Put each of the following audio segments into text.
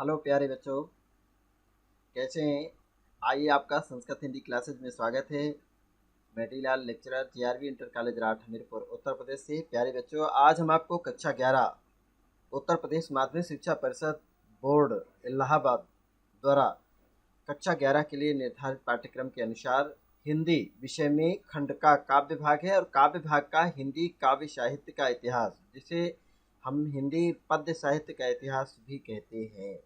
Hello प्यारे बच्चों, कैसे हैं? आइए, आपका संस्कृत हिंदी क्लासेज में स्वागत है। मेटीलाल लेक्चरर जेआरवी इंटर कॉलेज राठ हमीरपुर उत्तर प्रदेश से। प्यारे बच्चों, आज हम आपको कक्षा 11 उत्तर प्रदेश माध्यमिक शिक्षा परिषद बोर्ड इलाहाबाद द्वारा कक्षा 11 के लिए निर्धारित पाठ्यक्रम के अनुसार हिंदी विषय में खंड का काव्य भाग है और काव्य भाग का हिंदी काव्य साहित्य का इतिहास, जिसे हम हिंदी पद्य साहित्य का इतिहास भी कहते हैं।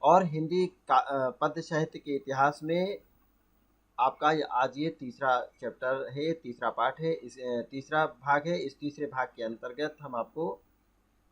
और हिंदी पद्य साहित्य के इतिहास में आपका आज ये तीसरा चैप्टर है, तीसरा पार्ट है, इस तीसरा भाग है। इस तीसरे भाग के अंतर्गत हम आपको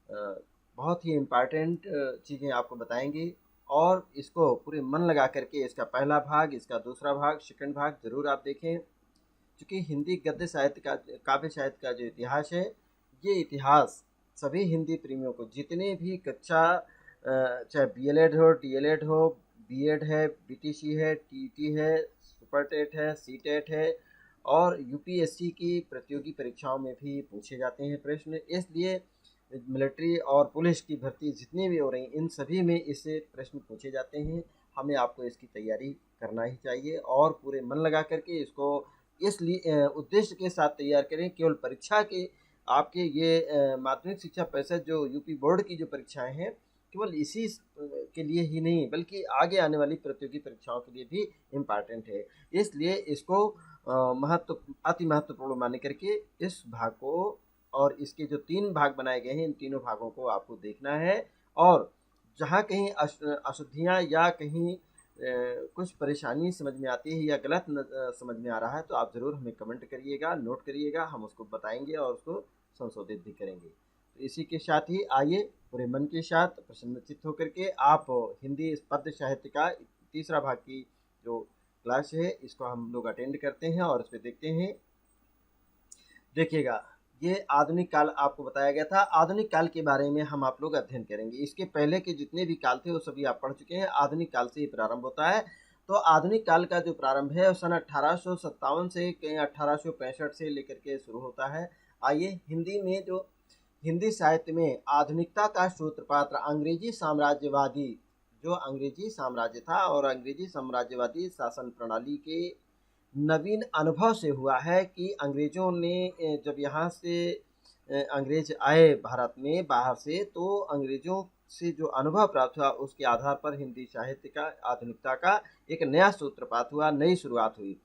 बहुत ही इम्पॉर्टेंट चीज़ें आपको बताएंगे और इसको पूरे मन लगा करके इसका पहला भाग, इसका दूसरा भाग, सेकंड भाग ज़रूर आप देखें। क्योंकि हिंदी गद्य साहित्य का, काव्य साहित्य का जो इतिहास है, ये इतिहास सभी हिंदी प्रेमियों को, जितने भी कक्षा चाहे बीएलएड हो, डीएलएड हो, बीएड है, बीटीसी है, टीटी है, सुपर टेट है, सीटेट है और यूपीएससी की प्रतियोगी परीक्षाओं में भी पूछे जाते हैं प्रश्न। इसलिए मिलिट्री और पुलिस की भर्ती जितनी भी हो रही, इन सभी में इससे प्रश्न पूछे जाते हैं। हमें आपको इसकी तैयारी करना ही चाहिए और पूरे मन लगा करके इसको इसलिए उद्देश्य के साथ तैयार करें। केवल परीक्षा के आपके ये माध्यमिक शिक्षा परिषद जो यूपी बोर्ड की जो परीक्षाएं हैं, केवल इसी के लिए ही नहीं बल्कि आगे आने वाली प्रतियोगी परीक्षाओं के लिए भी इम्पॉर्टेंट है। इसलिए इसको अति महत्वपूर्ण मान करके इस भाग को और इसके जो 3 भाग बनाए गए हैं, इन तीनों भागों को आपको देखना है। और जहाँ कहीं अशुद्धियाँ या कहीं कुछ परेशानी समझ में आती है या गलत समझ में आ रहा है, तो आप ज़रूर हमें कमेंट करिएगा, नोट करिएगा, हम उसको बताएंगे और उसको संशोधित भी करेंगे। तो इसी के साथ ही आइए पूरे मन के साथ प्रसन्नचित्त होकर के आप हिंदी पद्य साहित्य का तीसरा भाग की जो क्लास है, इसको हम लोग अटेंड करते हैं और इस पर देखते हैं। देखिएगा, ये आधुनिक काल आपको बताया गया था। आधुनिक काल के बारे में हम आप लोग अध्ययन करेंगे। इसके पहले के जितने भी काल थे वो सभी आप पढ़ चुके हैं। आधुनिक काल से ही प्रारंभ होता है। तो आधुनिक काल का जो प्रारंभ है सन 1857 से कहीं 1865 से लेकर के शुरू होता है। आइए, हिंदी में जो हिंदी साहित्य में आधुनिकता का सूत्रपात अंग्रेजी साम्राज्यवादी, जो अंग्रेजी साम्राज्य था और अंग्रेजी साम्राज्यवादी शासन प्रणाली के नवीन अनुभव से हुआ है कि अंग्रेज़ों ने जब यहाँ से अंग्रेज आए भारत में बाहर से, तो अंग्रेज़ों से जो अनुभव प्राप्त हुआ उसके आधार पर हिंदी साहित्य का आधुनिकता का एक नया सूत्रपात हुआ, नई शुरुआत हुई,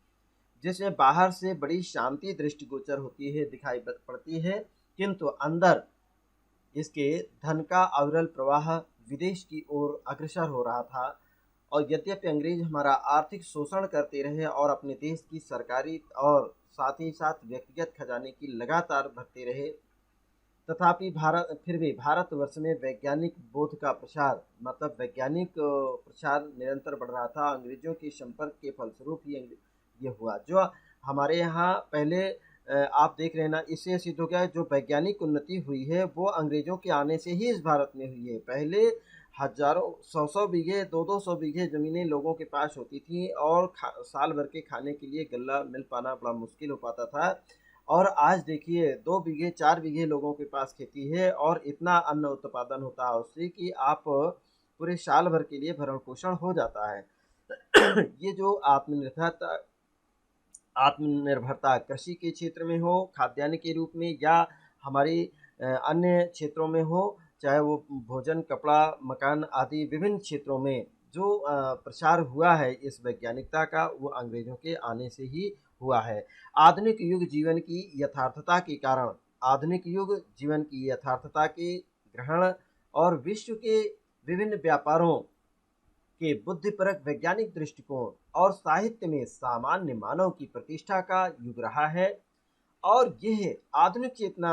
जिसमें बाहर से बड़ी शांति दृष्टिगोचर होती है, दिखाई पड़ती है, किंतु अंदर इसके धन का अविरल प्रवाह विदेश की ओर अग्रसर हो रहा था। और यद्यपि अंग्रेज हमारा आर्थिक शोषण करते रहे और अपने देश की सरकारी और साथ ही साथ व्यक्तिगत खजाने की लगातार भरते रहे, तथापि फिर भी भारतवर्ष में वैज्ञानिक बोध का प्रसार, मतलब वैज्ञानिक प्रसार निरंतर बढ़ रहा था। अंग्रेजों के संपर्क के फलस्वरूप ही ये हुआ। जो हमारे यहाँ पहले आप देख रहे हैं ना, इससे सिद्ध हो गया जो वैज्ञानिक उन्नति हुई है वो अंग्रेजों के आने से ही इस भारत में हुई है। पहले हजारों 100 बीघे 200 बीघे ज़मीनें लोगों के पास होती थी और साल भर के खाने के लिए गल्ला मिल पाना बड़ा मुश्किल हो पाता था। और आज देखिए 2 बीघे 4 बीघे लोगों के पास खेती है और इतना अन्न उत्पादन होता है उससे कि आप पूरे साल भर के लिए भरण पोषण हो जाता है। ये जो आत्मनिर्भरता कृषि के क्षेत्र में हो, खाद्यान्न के रूप में, या हमारी अन्य क्षेत्रों में हो, चाहे वो भोजन, कपड़ा, मकान आदि विभिन्न क्षेत्रों में जो प्रसार हुआ है इस वैज्ञानिकता का, वो अंग्रेजों के आने से ही हुआ है। आधुनिक युग जीवन की यथार्थता के कारण, आधुनिक युग जीवन की यथार्थता के ग्रहण और विश्व के विभिन्न व्यापारों के बुद्धिपरक वैज्ञानिक दृष्टिकोण और साहित्य में सामान्य मानव की प्रतिष्ठा का युग रहा है। और यह आधुनिक चेतना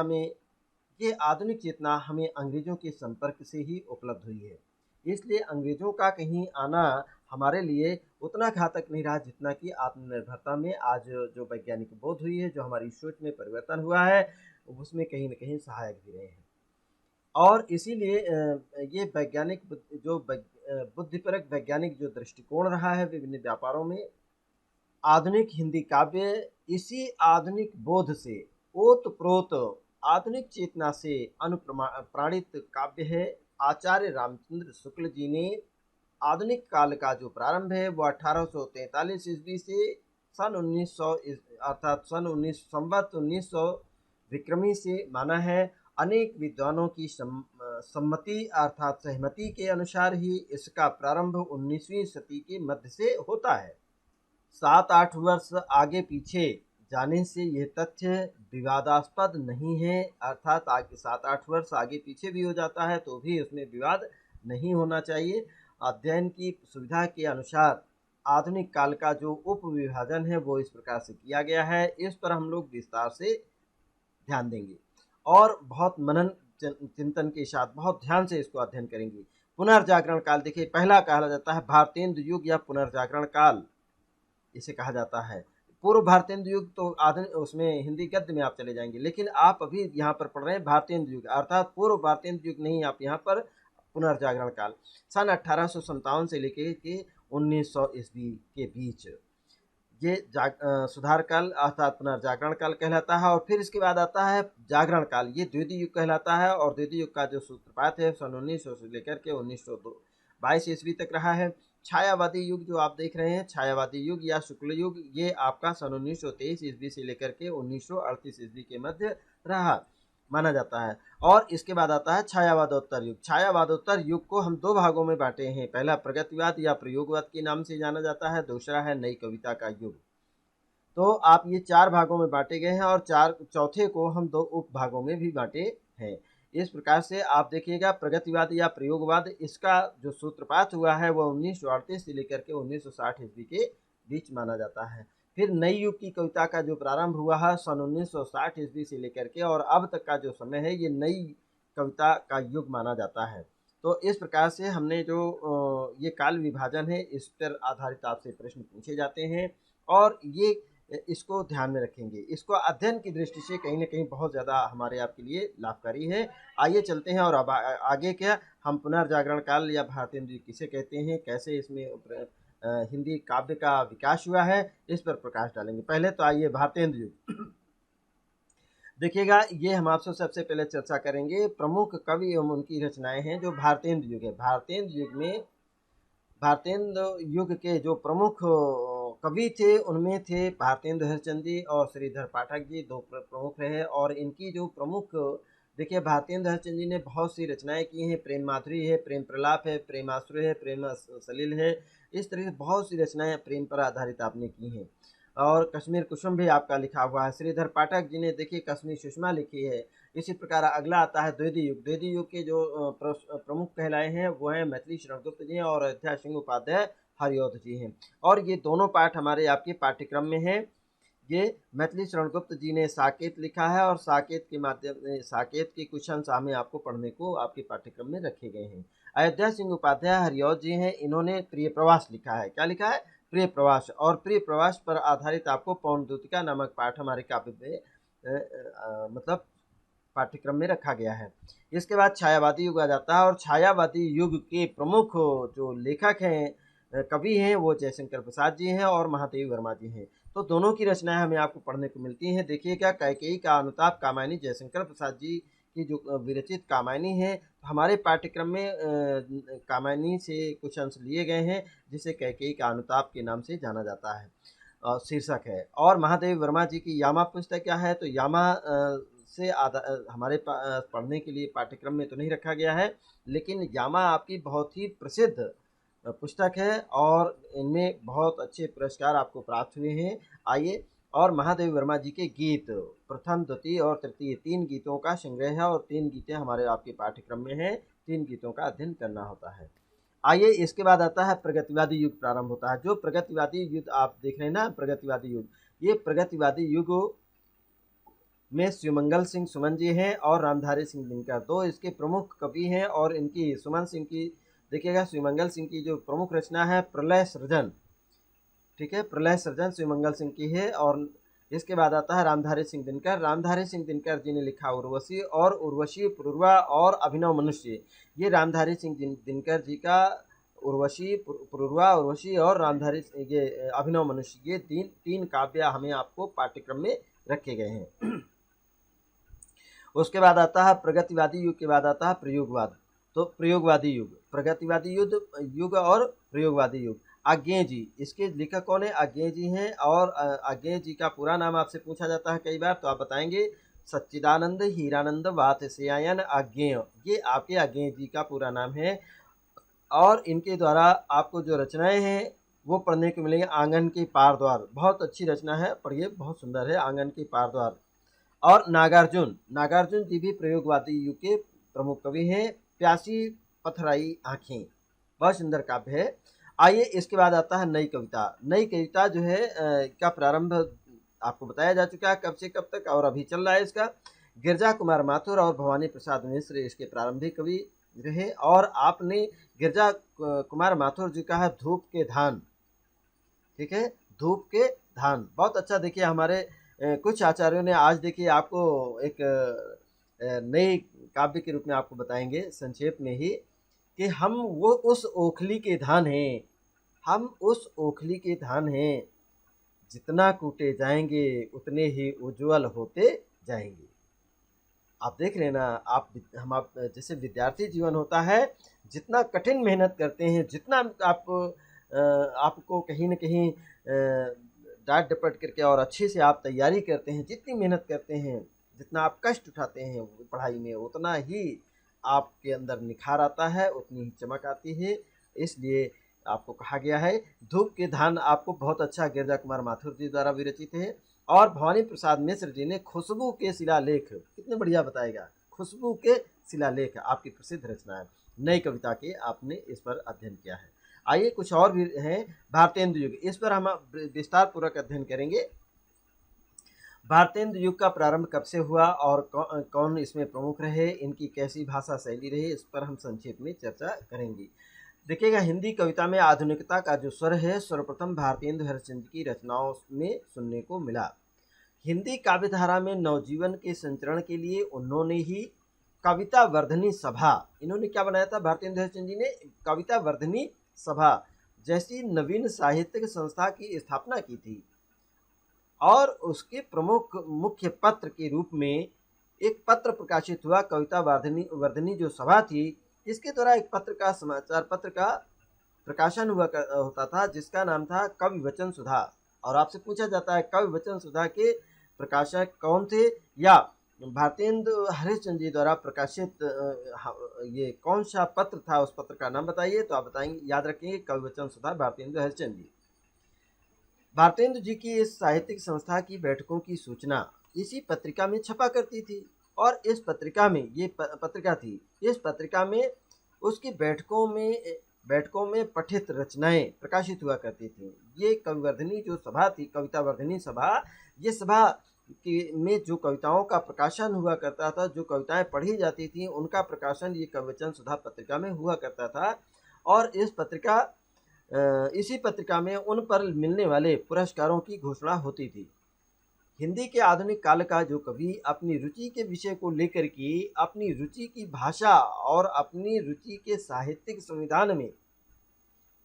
हमें अंग्रेजों के संपर्क से ही उपलब्ध हुई है। इसलिए अंग्रेजों का कहीं आना हमारे लिए उतना घातक नहीं रहा जितना कि आत्मनिर्भरता में आज जो वैज्ञानिक बोध हुई है, जो हमारी सोच में परिवर्तन हुआ है, उसमें कहीं न कहीं सहायक भी रहे हैं। और इसीलिए ये वैज्ञानिक जो बुद्धिपरक वैज्ञानिक जो दृष्टिकोण रहा है विभिन्न व्यापारों में, आधुनिक हिंदी काव्य इसी आधुनिक बोध से ओत प्रोत आधुनिक चेतना से अनुप्राणित काव्य है। आचार्य रामचंद्र शुक्ल जी ने आधुनिक काल का जो प्रारंभ है वो 1843 ईस्वी से सन 1900 अर्थात सन 19 संवत 1900 विक्रमी से माना है। अनेक विद्वानों की सम्मति अर्थात सहमति के अनुसार ही इसका प्रारंभ 19वीं सदी के मध्य से होता है। 7-8 वर्ष आगे पीछे जाने से यह तथ्य विवादास्पद नहीं है, अर्थात आगे 7-8 वर्ष आगे पीछे भी हो जाता है तो भी उसमें विवाद नहीं होना चाहिए। अध्ययन की सुविधा के अनुसार आधुनिक काल का जो उप विभाजन है वो इस प्रकार से किया गया है। इस पर हम लोग विस्तार से ध्यान देंगे और बहुत मनन चिंतन के साथ बहुत ध्यान से इसको अध्ययन करेंगे। पुनर्जागरण काल देखिए, पहला कहा जाता है भारतेंदु युग या पुनर्जागरण काल इसे कहा जाता है। पूर्व भारतेंदु युग तो आधुनिक उसमें हिंदी गद्य में आप चले जाएंगे, लेकिन आप अभी यहाँ पर पढ़ रहे हैं भारतेंदु युग अर्थात पूर्व भारतेंदु युग नहीं, आप यहाँ पर पुनर्जागरण काल सन 1857 से लेकर के 1900 ईस्वी के बीच ये सुधार काल अर्थात पुनर्जागरण काल कहलाता है। और फिर इसके बाद आता है जागरण काल, ये द्वितीय युग कहलाता है। और द्वितीय युग का जो सूत्रपात है सन 1900 से लेकर के 1922 ईस्वी तक रहा है। छायावादी युग जो आप देख रहे हैं, छायावादी युग या शुक्ल युग, ये आपका सन 1923 ईस्वी से लेकर के 1938 ईस्वी के मध्य रहा माना जाता है। और इसके बाद आता है छायावादोत्तर युग। छायावादोत्तर युग को हम दो भागों में बांटे हैं, पहला प्रगतिवाद या प्रयोगवाद के नाम से जाना जाता है, दूसरा है नई कविता का युग। तो आप ये 4 भागों में बांटे गए हैं और चौथे को हम 2 उप भागों में भी बांटे हैं। इस प्रकार से आप देखिएगा प्रगतिवाद या प्रयोगवाद, इसका जो सूत्रपात हुआ है वह 1938 से लेकर के 1960 ईस्वी के बीच माना जाता है। फिर नई युग की कविता का जो प्रारंभ हुआ है सन 1960 ईस्वी से लेकर के और अब तक का जो समय है ये नई कविता का युग माना जाता है। तो इस प्रकार से हमने जो ये काल विभाजन है इस पर आधारित आपसे प्रश्न पूछे जाते हैं और ये इसको ध्यान में रखेंगे। इसको अध्ययन की दृष्टि से कहीं ना कहीं बहुत ज़्यादा हमारे आपके लिए लाभकारी है। आइए चलते हैं और अब आगे क्या हम पुनर्जागरण काल या भारतेंदु युग किसे कहते हैं, कैसे इसमें हिंदी काव्य का विकास हुआ है, इस पर प्रकाश डालेंगे। पहले तो आइए भारतेंदु युग देखिएगा, ये हम आपसे सबसे पहले चर्चा करेंगे प्रमुख कवि एवं उनकी रचनाएं हैं जो भारतेंदु युग है। भारतेंदु युग में भारतेंदु युग के जो प्रमुख कवि थे उनमें थे भारतेंदु हरिश्चंद्र जी और श्रीधर पाठक जी, दो प्रमुख रहे। और इनकी जो प्रमुख देखिए, भारतेंदु हरिश्चंद्र जी ने बहुत सी रचनाएं की हैं, प्रेम माधुरी है, प्रेम प्रलाप है, प्रेमाश्रु है, प्रेम सलिल है, इस तरह से बहुत सी रचनाएं प्रेम पर आधारित आपने की हैं। और कश्मीर कुसुम भी आपका लिखा हुआ है। श्रीधर पाठक जी ने देखिए कश्मीर सुषमा लिखी है। इसी प्रकार अगला आता है द्वितीय युग। द्वितीय युग के जो प्रमुख कहलाए हैं वो हैं मैथिली शरण गुप्त जी हैं और अयोध्या सिंह उपाध्याय हरिऔध जी हैं। और ये दोनों पाठ हमारे आपके पाठ्यक्रम में हैं। ये मैथिली शरण गुप्त जी ने साकेत लिखा है और साकेत के माध्यम साकेत के कुछ अंश हमें आपको पढ़ने को आपके पाठ्यक्रम में रखे गए हैं। अयोध्या सिंह उपाध्याय हरिऔध जी हैं, इन्होंने प्रिय प्रवास लिखा है। क्या लिखा है? प्रिय प्रवास। और प्रिय प्रवास पर आधारित आपको पौन दूतिका नामक पाठ हमारे काव्य में मतलब पाठ्यक्रम में रखा गया है। इसके बाद छायावादी युग आ जाता है और छायावादी युग के प्रमुख जो लेखक हैं कवि हैं वो जयशंकर प्रसाद जी हैं और महादेवी वर्मा जी हैं। तो दोनों की रचनाएं हमें आपको पढ़ने को मिलती हैं। देखिएगा, कैकेयी का अनुताप कामायनी जयशंकर प्रसाद जी की जो विरचित कामायनी है, हमारे पाठ्यक्रम में कामायनी से कुछ अंश लिए गए हैं जिसे कैकेयी का अनुताप के नाम से जाना जाता है, शीर्षक है। और महादेवी वर्मा जी की यामा पुस्तक क्या है, तो यामा से हमारे पढ़ने के लिए पाठ्यक्रम में तो नहीं रखा गया है, लेकिन यामा आपकी बहुत ही प्रसिद्ध पुस्तक है और इनमें बहुत अच्छे पुरस्कार आपको प्राप्त हुए हैं। आइए, और महादेवी वर्मा जी के गीत प्रथम, द्वितीय और तृतीय 3 गीतों का संग्रह है और 3 गीतें हमारे आपके पाठ्यक्रम में हैं। 3 गीतों का अध्ययन करना होता है। आइए, इसके बाद आता है प्रगतिवादी युग प्रारंभ होता है। जो प्रगतिवादी युग आप देख रहे हैं ना, प्रगतिवादी युग, ये प्रगतिवादी युग में शिवमंगल सिंह सुमन जी हैं और रामधारी सिंह दिनकर, दो इसके प्रमुख कवि हैं। और इनकी सुमन सिंह की देखिएगा, शिवमंगल सिंह की जो प्रमुख रचना है प्रलय सृजन, ठीक है, प्रलय सृजन शिवमंगल सिंह की है। और इसके बाद आता है रामधारी सिंह दिनकर। रामधारी सिंह दिनकर जी ने लिखा उर्वशी और उर्वशी पुरुरवा और अभिनव मनुष्य। ये रामधारी सिंह दिनकर जी का उर्वशी पुरुरवा, उर्वशी और रामधारी ये अभिनव मनुष्य, ये तीन काव्य हमें आपको पाठ्यक्रम में रखे गए हैं। उसके बाद आता है प्रगतिवादी युग के बाद आता है प्रयोगवाद। तो प्रयोगवादी युग, प्रगतिवादी युग और प्रयोगवादी युग। आज्ञेय जी, इसके लेखक कौन है? आज्ञेय जी हैं। और आज्ञेय जी का पूरा नाम आपसे पूछा जाता है कई बार, तो आप बताएंगे सच्चिदानंद हीरानंद वात्स्यायन आज्ञेय। ये आपके आज्ञेय जी का पूरा नाम है। और इनके द्वारा आपको जो रचनाएं हैं वो पढ़ने को मिलेंगे। आंगन के पार द्वार, बहुत अच्छी रचना है, पढ़िए, बहुत सुंदर है, आंगन के पार द्वार। और नागार्जुन, नागार्जुन जी भी प्रयोगवादी युग के प्रमुख कवि हैं। प्यासी पथराई आंखें, बहुत सुंदर काव्य है। आइए, इसके बाद आता है नई कविता। नई कविता जो है का प्रारंभ आपको बताया जा चुका है कब से कब तक, और अभी चल रहा है इसका। गिरजा कुमार माथुर और भवानी प्रसाद मिश्र इसके प्रारंभिक कवि रहे। और आपने गिरजा कुमार माथुर जी का है धूप के धान, ठीक है, धूप के धान, बहुत अच्छा। देखिए, हमारे कुछ आचार्यों ने आज देखिए आपको एक नई काव्य के रूप में आपको बताएंगे संक्षेप में ही, कि हम वो उस ओखली के धान हैं, हम उस ओखली के धान हैं, जितना कूटे जाएंगे उतने ही उज्जवल होते जाएंगे। आप देख रहे हैं ना, आप जैसे विद्यार्थी जीवन होता है, जितना कठिन मेहनत करते हैं, जितना आपको कहीं न कहीं डांट डपट करके और अच्छे से आप तैयारी करते हैं, जितनी मेहनत करते हैं, जितना आप कष्ट उठाते हैं पढ़ाई में, उतना ही आपके अंदर निखार आता है, उतनी ही चमक आती है। इसलिए आपको कहा गया है। धूप के धान आपको बहुत अच्छा गिरजा कुमार माथुर जी द्वारा विरचित है। और भवानी प्रसाद मिश्र जी ने खुशबू के शिलालेख, कितने बढ़िया बताएगा, खुशबू के शिलालेख आपकी प्रसिद्ध रचना है। नई कविता के आपने इस पर अध्ययन किया है। आइए, कुछ और भी हैं। भारतेंदु युग, इस पर हम विस्तार पूर्वक अध्ययन करेंगे। भारतेंदु युग का प्रारंभ कब से हुआ और कौन इसमें प्रमुख रहे, इनकी कैसी भाषा शैली रही, इस पर हम संक्षेप में चर्चा करेंगे। देखिएगा, हिंदी कविता में आधुनिकता का जो स्वर है, सर्वप्रथम भारतेंदु हरिश्चंद्र की रचनाओं में सुनने को मिला। हिंदी काव्यधारा में नवजीवन के संचरण के लिए उन्होंने ही कविता वर्धनी सभा, इन्होंने क्या बनाया था? भारतेंदु हरिश्चंद्र जी ने कविता वर्धनी सभा जैसी नवीन साहित्यिक संस्था की स्थापना की थी। और उसके प्रमुख मुख्य पत्र के रूप में एक पत्र प्रकाशित हुआ, कविता वर्धनी जो सभा थी, इसके द्वारा एक पत्र का, समाचार पत्र का प्रकाशन होता था, जिसका नाम था कवि वचन सुधा। और आपसे पूछा जाता है कवि वचन सुधा के प्रकाशक कौन थे, या भारतेंदु हरिश्चंद्र जी द्वारा प्रकाशित ये कौन सा पत्र था, उस पत्र का नाम बताइए। तो आप बताएंगे, याद रखेंगे, कवि वचन सुधा, भारतेंदु हरिश्चंद्र जी। भारतेंदु जी की इस साहित्यिक संस्था की बैठकों की सूचना इसी पत्रिका में छपा करती थी। और इस पत्रिका में, ये पत्रिका थी, इस पत्रिका में उसकी बैठकों में पठित रचनाएं प्रकाशित हुआ करती थी। ये कविवर्धनी जो सभा थी, कविता वर्धनी सभा, ये सभा में जो कविताओं का प्रकाशन हुआ करता था, जो कविताएं पढ़ी जाती थी, उनका प्रकाशन ये कविवचन सुधा पत्रिका में हुआ करता था। और इसी पत्रिका में उन पर मिलने वाले पुरस्कारों की घोषणा होती थी। हिंदी के आधुनिक काल का जो कवि अपनी रुचि के विषय को लेकर के, अपनी रुचि की भाषा और अपनी रुचि के साहित्यिक संविधान में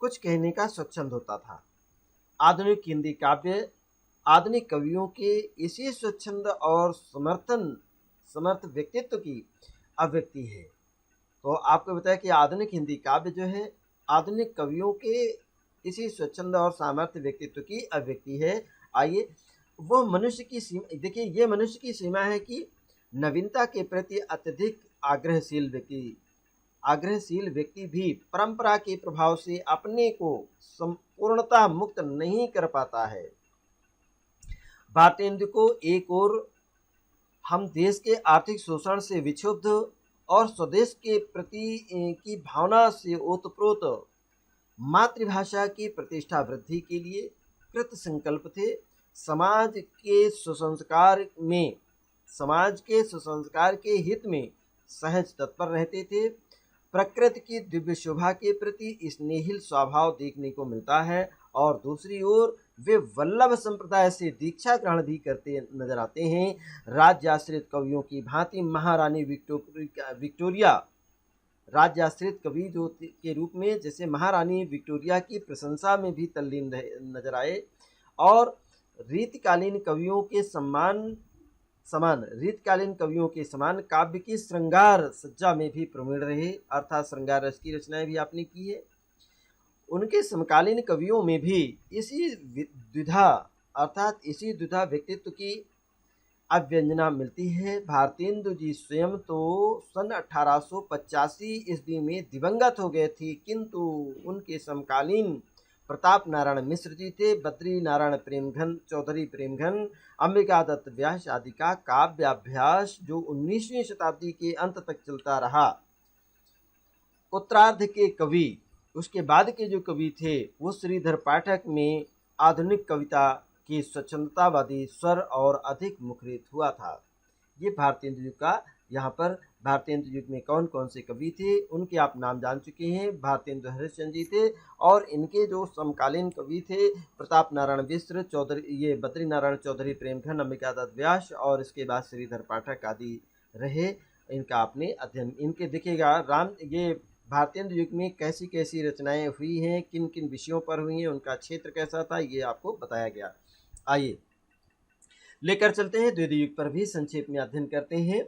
कुछ कहने का स्वच्छंद होता था। आधुनिक हिंदी काव्य आधुनिक कवियों के इसी स्वच्छंद और समर्थ व्यक्तित्व की अभिव्यक्ति है। तो आपको बताया कि आधुनिक हिंदी काव्य जो है, आधुनिक कवियों के इसी स्वच्छंद और सामर्थ्य व्यक्तित्व की अभिव्यक्ति है। आइए, वो मनुष्य की सीमा, देखिए, ये मनुष्य की सीमा है कि नवीनता के प्रति अत्यधिक आग्रहशील व्यक्ति भी परंपरा के प्रभाव से अपने को संपूर्णतः मुक्त नहीं कर पाता है। भारतेंदु को एक ओर हम देश के आर्थिक शोषण से विक्षुब्ध और स्वदेश के प्रति की भावना से ओतप्रोत मातृभाषा की प्रतिष्ठा वृद्धि के लिए कृत संकल्प थे। समाज के सुसंस्कार के हित में सहज तत्पर रहते थे। प्रकृति की दिव्य शोभा के प्रति स्नेहिल स्वभाव देखने को मिलता है। और दूसरी ओर वे वल्लभ संप्रदाय से दीक्षा ग्रहण भी करते नजर आते हैं। राज्याश्रित कवियों की भांति महारानी विक्टोरिया, राज्याश्रित कवि जो के रूप में जैसे महारानी विक्टोरिया की प्रशंसा में भी तल्लीन नजर आए। और रीतिकालीन कवियों के सम्मान समान रीतकालीन कवियों के समान काव्य की श्रृंगार सज्जा में भी प्रवीण रहे, अर्थात श्रृंगार रस की रचनाएं भी आपने की है। उनके समकालीन कवियों में भी इसी द्विधा अर्थात इसी द्विधा व्यक्तित्व की अव्यंजना मिलती है। भारतेंदु जी स्वयं तो सन 1885 ईस्वी में दिवंगत हो गए थे, किंतु उनके समकालीन प्रताप नारायण मिश्र जी थे, बद्री नारायण प्रेमघन, चौधरी प्रेमघन, अंबिका दत्त व्यास आदि का काव्याभ्यास जो 19वीं शताब्दी के अंत तक चलता रहा। उत्तरार्ध के कवि, उसके बाद के जो कवि थे, वो श्रीधर पाठक में आधुनिक कविता की स्वच्छंदतावादी स्वर और अधिक मुखरित हुआ था। ये भारतेंदु युग का, यहाँ पर भारतेंदु युग में कौन कौन से कवि थे उनके आप नाम जान चुके हैं। भारतेंदु हरिश्चंद्र जी थे, और इनके जो समकालीन कवि थे प्रताप नारायण मिश्र, चौधरी, ये बद्री नारायण चौधरी प्रेमघन, अंबिका दत्त व्यास, और इसके बाद श्रीधर पाठक आदि रहे। इनका आपने अध्ययन, इनके देखिएगा ये भारतेंदु युग में कैसी कैसी रचनाएं हुई हैं, किन किन विषयों पर हुई हैं, उनका क्षेत्र कैसा था, ये आपको बताया गया। आइए लेकर चलते हैं द्वितीय युग पर भी संक्षेप में अध्ययन करते हैं।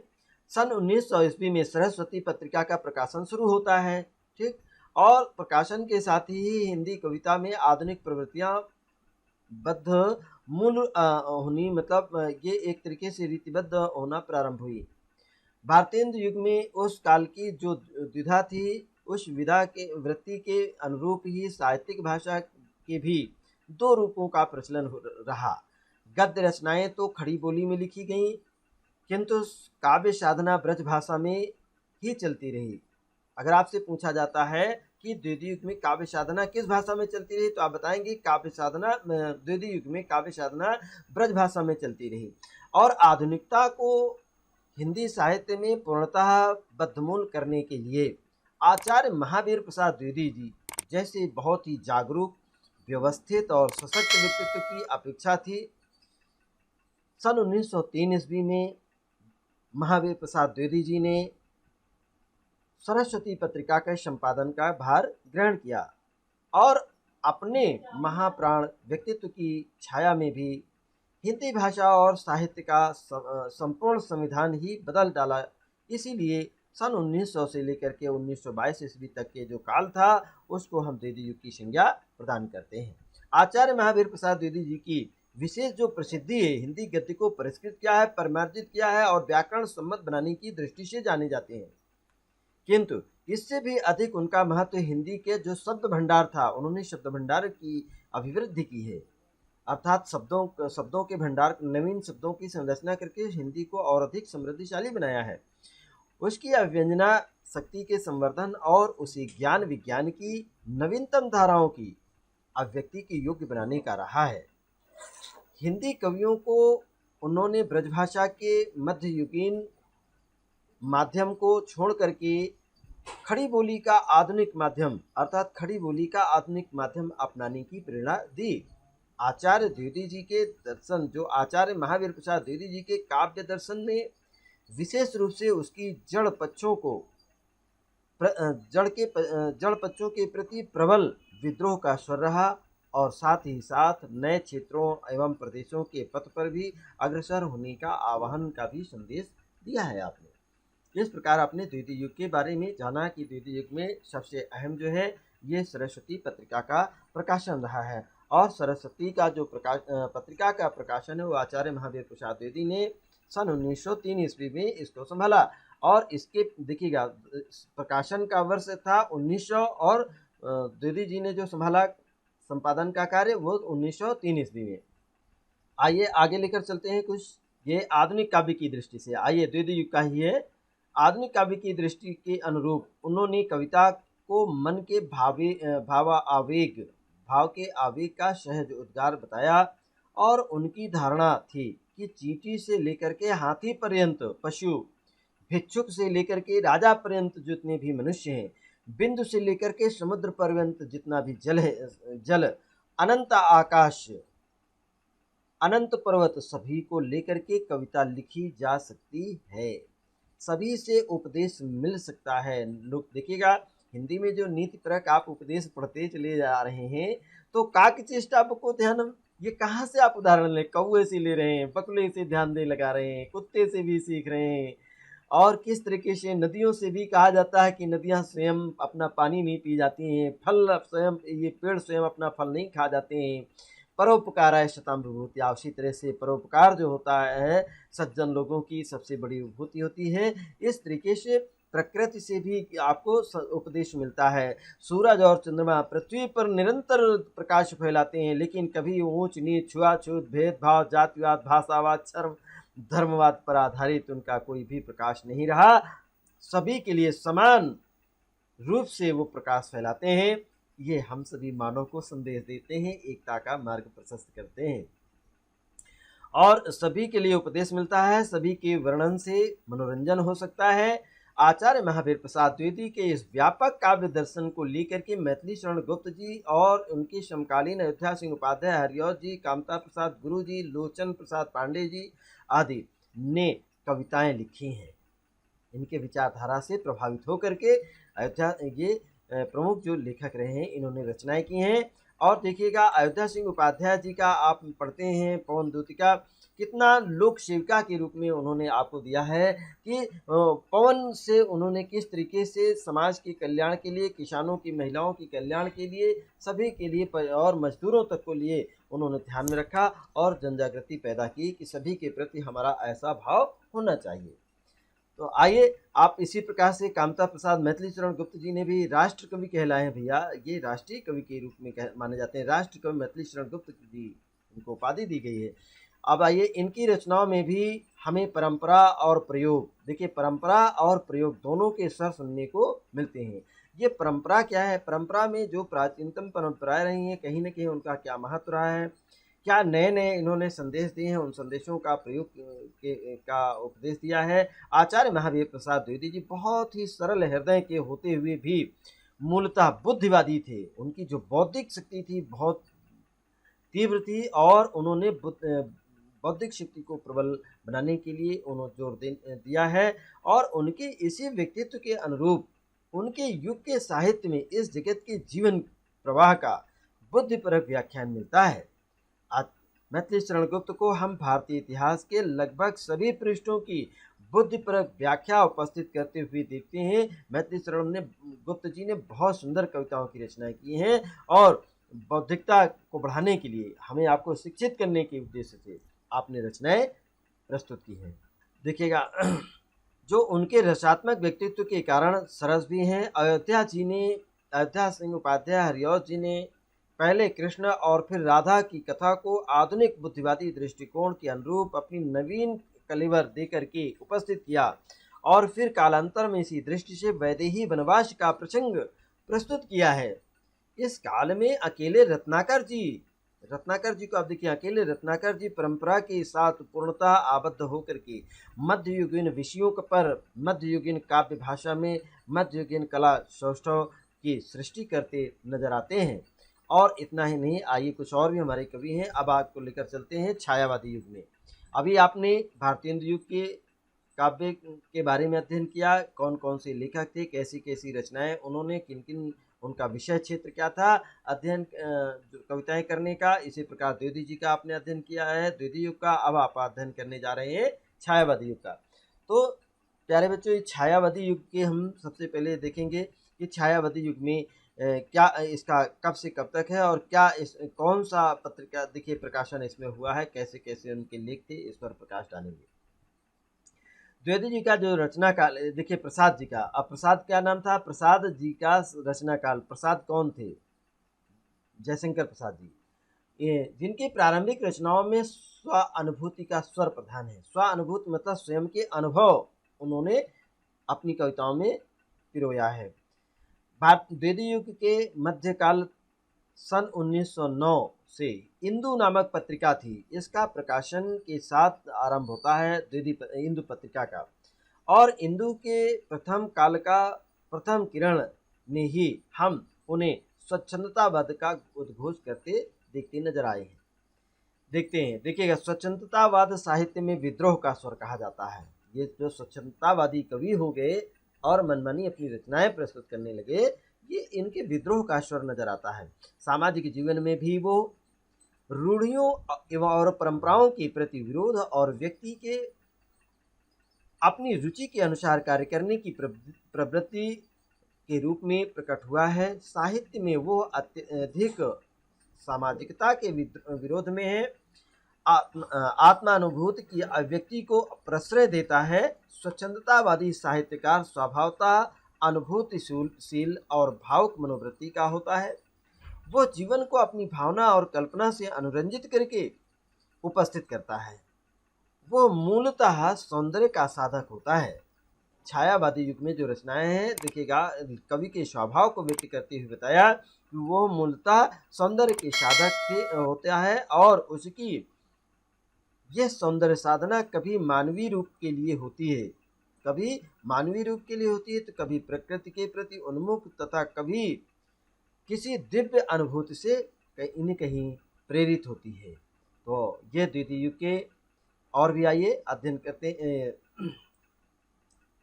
सन 1900 ईस्वी में सरस्वती पत्रिका का प्रकाशन शुरू होता है, ठीक, और प्रकाशन के साथ ही हिंदी कविता में आधुनिक प्रवृत्तियां बद्ध मूल होनी, मतलब ये एक तरीके से रीतिबद्ध होना प्रारंभ हुई। भारतेंदु युग में उस काल की जो द्विधा थी, उस विधा के वृत्ति के अनुरूप ही साहित्यिक भाषा के भी दो रूपों का प्रचलन रहा। गद्य रचनाएं तो खड़ी बोली में लिखी गईं, किंतु काव्य साधना ब्रज भाषा में ही चलती रही। अगर आपसे पूछा जाता है कि द्वितीय युग में काव्य साधना किस भाषा में चलती रही, तो आप बताएंगे काव्य साधना द्वितीय युग में काव्य साधना ब्रज भाषा में चलती रही। और आधुनिकता को हिंदी साहित्य में पूर्णतः बद्धमूल करने के लिए आचार्य महावीर प्रसाद द्विवेदी जी जैसे बहुत ही जागरूक, व्यवस्थित और सशक्त व्यक्तित्व की अपेक्षा थी। सन 1903 ईस्वी में महावीर प्रसाद द्विवेदी जी ने सरस्वती पत्रिका के संपादन का भार ग्रहण किया, और अपने महाप्राण व्यक्तित्व की छाया में भी हिंदी भाषा और साहित्य का संपूर्ण संविधान ही बदल डाला। इसीलिए सन 1900 से लेकर के 1922 ईस्वी तक के जो काल था, उसको हम द्वितीय युग की संज्ञा प्रदान करते हैं। आचार्य महावीर प्रसाद द्विवेदी जी की विशेष जो प्रसिद्धि है, हिंदी गद्य को परिष्कृत किया है, परिमार्जित किया है और व्याकरण सम्मत बनाने की दृष्टि से जाने जाते हैं। किंतु इससे भी अधिक उनका महत्व हिंदी के जो शब्द भंडार था, उन्होंने शब्द भंडार की अभिवृद्धि की है, अर्थात शब्दों के भंडार, नवीन शब्दों की संरचना करके हिंदी को और अधिक समृद्धिशाली बनाया है। उसकी अव्यंजना शक्ति के संवर्धन और उसे ज्ञान विज्ञान की नवीनतम धाराओं की अभिव्यक्ति के योग्य बनाने का रहा है। हिंदी कवियों को उन्होंने ब्रजभाषा के मध्ययुगीन माध्यम को छोड़ करके खड़ी बोली का आधुनिक माध्यम, अर्थात खड़ी बोली का आधुनिक माध्यम अपनाने की प्रेरणा दी। आचार्य द्विवेदी जी के दर्शन, जो आचार्य महावीर प्रसाद द्विवेदी जी के काव्य दर्शन में विशेष रूप से उसकी जड़ पक्षों के प्रति प्रबल विद्रोह का स्वर रहा, और साथ ही साथ नए क्षेत्रों एवं प्रदेशों के पथ पर भी अग्रसर होने का आह्वान का भी संदेश दिया है आपने। इस प्रकार आपने द्वितीय युग के बारे में जाना कि द्वितीय युग में सबसे अहम जो है ये सरस्वती पत्रिका का प्रकाशन रहा है, और सरस्वती का जो पत्रिका का प्रकाशन है वो आचार्य महावीर प्रसाद द्विवेदी ने सन 1903 ईस्वी में इसको संभाला। और इसके देखिएगा प्रकाशन का वर्ष था 1900, और द्विवेदी जी ने जो संभाला संपादन का कार्य वो 1903 ईस्वी में। आइए आगे लेकर चलते हैं कुछ, ये आधुनिक काव्य की दृष्टि से, आइए द्वितीय युग का ही है। आधुनिक काव्य की दृष्टि के अनुरूप उन्होंने कविता को मन के भाव के आवेग का सहज उद्गार बताया, और उनकी धारणा थी कि चींटी से लेकर के हाथी पर्यंत पशु, भिक्षुक से लेकर के राजा पर्यंत जितने भी मनुष्य हैं, बिंदु से लेकर के समुद्र पर्यंत जितना भी जल है, जल, अनंत आकाश, अनंत पर्वत, सभी को लेकर के कविता लिखी जा सकती है, सभी से उपदेश मिल सकता है। लोग देखिएगा हिंदी में जो नीति परक आप उपदेश पढ़ते चले जा रहे हैं, तो काक चेष्टा को ध्यान, ये कहाँ से आप उदाहरण ले, कौवे से ले रहे हैं, बगुले से ध्यान दे लगा रहे हैं, कुत्ते से भी सीख रहे हैं। और किस तरीके से नदियों से भी कहा जाता है कि नदियाँ स्वयं अपना पानी नहीं पी जाती हैं, फल स्वयं, ये पेड़ स्वयं अपना फल नहीं खा जाते हैं। परोपकाराय शतम विभूति, उसी तरह से परोपकार जो होता है सज्जन लोगों की सबसे बड़ी विभूति होती है। इस तरीके से प्रकृति से भी आपको उपदेश मिलता है। सूरज और चंद्रमा पृथ्वी पर निरंतर प्रकाश फैलाते हैं, लेकिन कभी ऊंच नीच, छुआछूत, भेदभाव, जातिवाद, भाषावाद, धर्मवाद पर आधारित उनका कोई भी प्रकाश नहीं रहा। सभी के लिए समान रूप से वो प्रकाश फैलाते हैं। ये हम सभी मानव को संदेश देते हैं, एकता का मार्ग प्रशस्त करते हैं और सभी के लिए उपदेश मिलता है। सभी के वर्णन से मनोरंजन हो सकता है। आचार्य महावीर प्रसाद द्विवेदी के इस व्यापक काव्य दर्शन को लेकर के मैथिली शरण गुप्त जी और उनके समकालीन अयोध्या सिंह उपाध्याय, हरिऔध जी, कामता प्रसाद गुरु जी, लोचन प्रसाद पांडे जी आदि ने कविताएं लिखी हैं। इनके विचारधारा से प्रभावित होकर के अयोध्या ये प्रमुख जो लेखक रहे हैं इन्होंने रचनाएं की हैं। और देखिएगा अयोध्या सिंह उपाध्याय जी का आप पढ़ते हैं पवन दूतिका, कितना लोक सेविका के रूप में उन्होंने आपको दिया है कि पवन से उन्होंने किस तरीके से समाज के कल्याण के लिए, किसानों की, महिलाओं की कल्याण के लिए, सभी के लिए और मजदूरों तक को लिए उन्होंने ध्यान में रखा और जन जागृति पैदा की कि सभी के प्रति हमारा ऐसा भाव होना चाहिए। तो आइए आप इसी प्रकार से कामता प्रसाद मैथिली शरण गुप्त जी ने भी राष्ट्र कवि कहलाए हैं भैया, ये राष्ट्रीय कवि के रूप में माने जाते हैं। राष्ट्र कवि मैथिली शरण गुप्त जी, इनको उपाधि दी गई है। अब आइए इनकी रचनाओं में भी हमें परंपरा और प्रयोग, देखिए परंपरा और प्रयोग दोनों के स्वर सुनने को मिलते हैं। ये परंपरा क्या है, परंपरा में जो प्राचीनतम परंपराएं रही हैं कहीं न कहीं उनका क्या महत्व रहा है, क्या नए नए इन्होंने संदेश दिए हैं, उन संदेशों का प्रयोग का उपदेश दिया है। आचार्य महावीर प्रसाद द्विवेदी जी बहुत ही सरल हृदय के होते हुए भी मूलतः बुद्धिवादी थे। उनकी जो बौद्धिक शक्ति थी बहुत तीव्र थी और उन्होंने बौद्धिक शक्ति को प्रबल बनाने के लिए उन्होंने जोर दिया है। और उनके इसी व्यक्तित्व के अनुरूप उनके युग के साहित्य में इस जगत के जीवन प्रवाह का बुद्धिपरक व्याख्यान मिलता है। मैथिली शरण गुप्त को हम भारतीय इतिहास के लगभग सभी पृष्ठों की बुद्धिपरक व्याख्या उपस्थित करते हुए देखते हैं। मैथिली शरण गुप्त जी ने बहुत सुंदर कविताओं की रचनाएं की हैं और बौद्धिकता को बढ़ाने के लिए, हमें आपको शिक्षित करने के उद्देश्य से आपने रचनाएं प्रस्तुत की हैं। देखिएगा जो उनके रसात्मक व्यक्तित्व के कारण सरस भी हैं। अयोध्या सिंह उपाध्याय, हरिऔध जी ने पहले कृष्ण और फिर राधा की कथा को आधुनिक बुद्धिवादी दृष्टिकोण के अनुरूप अपनी नवीन कलेवर देकर के उपस्थित किया और फिर कालांतर में इसी दृष्टि से वैदेही वनवास का प्रसंग प्रस्तुत किया है। इस काल में अकेले रत्नाकर जी को आप देखिए, अकेले रत्नाकर जी परंपरा के साथ पूर्णतः आबद्ध होकर के मध्ययुगीन विषयों पर, मध्ययुगीन काव्य भाषा में मध्ययुगीन कला सौष्ठव की सृष्टि करते नजर आते हैं। और इतना ही नहीं, आइए कुछ और भी हमारे कवि हैं। अब आपको लेकर चलते हैं छायावादी युग में। अभी आपने भारतीय युग के काव्य के बारे में अध्ययन किया, कौन कौन से लेखक थे, कैसी कैसी रचनाएं उन्होंने, किन किन, उनका विषय क्षेत्र क्या था अध्ययन कविताएं करने का। इसी प्रकार द्विवेदी जी का आपने अध्ययन किया है, द्विवेदी युग का। अब आप अध्ययन करने जा रहे हैं छायावादी युग का। तो प्यारे बच्चों, छायावादी युग के हम सबसे पहले देखेंगे कि छायावादी युग में क्या इसका कब से कब तक है और क्या इस कौन सा पत्रिका देखिए प्रकाशन इसमें हुआ है, कैसे कैसे उनके लेख थे, इस पर प्रकाश डालेंगे। द्विवेदी जी का जो रचना काल देखिए, प्रसाद जी का, अब प्रसाद क्या नाम था, प्रसाद जी का रचना काल। प्रसाद कौन थे, जयशंकर प्रसाद जी, ये जिनकी प्रारंभिक रचनाओं में स्व अनुभूति का स्वर प्रधान है। स्व अनुभूति मतलब स्वयं के अनुभव उन्होंने अपनी कविताओं में पिरोया है। द्विवेदी युग के मध्यकाल सन 1909 से इंदु नामक पत्रिका थी। इसका प्रकाशन के साथ आरंभ होता है इंदु पत्रिका का। और इंदु के प्रथम काल का प्रथम किरण में ही हम उन्हें स्वच्छंदतावाद का उद्घोष करते देखते नजर आए हैं। देखिएगा, स्वच्छंदतावाद साहित्य में विद्रोह का स्वर कहा जाता है। ये जो स्वच्छंदतावादी कवि हो गए और मनमानी अपनी रचनाएं प्रस्तुत करने लगे, ये इनके विद्रोह का स्वर नजर आता है। सामाजिक जीवन में भी वो रूढ़ियों एवं और परंपराओं के प्रति विरोध और व्यक्ति के अपनी रुचि के अनुसार कार्य करने की प्रवृत्ति के रूप में प्रकट हुआ है। साहित्य में वो अत्यधिक सामाजिकता के विरोध में है, आत्मानुभूति की अभिव्यक्ति को प्रश्रय देता है। स्वच्छंदतावादी साहित्यकार स्वभावतः अनुभूतिशील और भावुक मनोवृत्ति का होता है। वो जीवन को अपनी भावना और कल्पना से अनुरंजित करके उपस्थित करता है। वो मूलतः सौंदर्य का साधक होता है। छायावादी युग में जो रचनाएं हैं, देखिएगा, कवि के स्वभाव को व्यक्त करते हुए बताया कि वो मूलतः सौंदर्य के साधक होता है और उसकी यह सौंदर्य साधना कभी मानवीय रूप के लिए होती है, कभी मानवीय रूप के लिए होती है, तो कभी प्रकृति के प्रति उन्मुख तथा कभी किसी दिव्य अनुभूति से कहीं न कहीं प्रेरित होती है। तो ये द्वितीय युग के और भी आइए अध्ययन करते